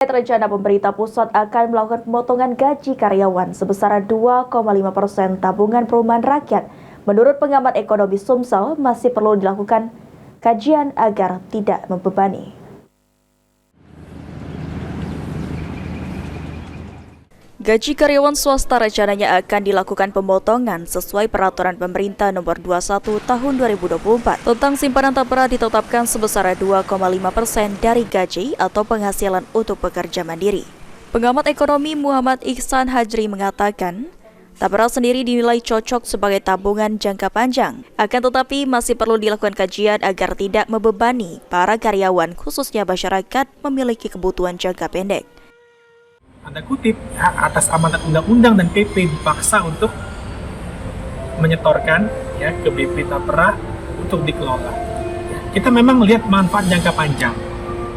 Rencana pemerintah pusat akan melakukan pemotongan gaji karyawan sebesar 2,5% tabungan perumahan rakyat. Menurut pengamat ekonomi Sumsel, masih perlu dilakukan kajian agar tidak membebani. Gaji karyawan swasta rencananya akan dilakukan pemotongan sesuai peraturan pemerintah nomor 21 tahun 2024 tentang simpanan tapera ditetapkan sebesar 2,5% dari gaji atau penghasilan untuk pekerja mandiri. Pengamat ekonomi Muhammad Ihsan Hajri mengatakan, tapera sendiri dinilai cocok sebagai tabungan jangka panjang, akan tetapi masih perlu dilakukan kajian agar tidak membebani para karyawan khususnya masyarakat memiliki kebutuhan jangka pendek. Tanda kutip, atas amanat undang-undang dan PP dipaksa untuk menyetorkan ke BP Tapera untuk dikelola. Kita memang melihat manfaat jangka panjang,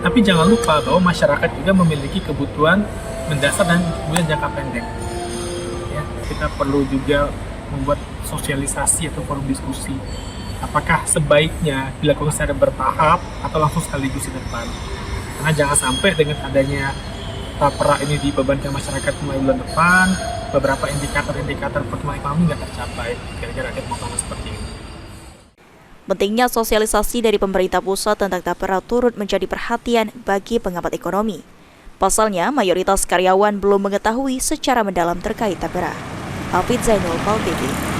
tapi jangan lupa bahwa masyarakat juga memiliki kebutuhan mendasar dan kebutuhan jangka pendek. Kita perlu juga membuat sosialisasi atau forum diskusi. Apakah sebaiknya dilakukan secara bertahap atau langsung sekaligus di depan? Karena jangan sampai dengan adanya tapera ini dibebankan masyarakat mulai bulan depan, beberapa indikator pertumbuhan ekonomi nggak tercapai, kira-kira ada pemotongan seperti ini. Pentingnya sosialisasi dari pemerintah pusat tentang tapera turut menjadi perhatian bagi pengamat ekonomi. Pasalnya, mayoritas karyawan belum mengetahui secara mendalam terkait tapera. Hafid Zainul, PAL TV.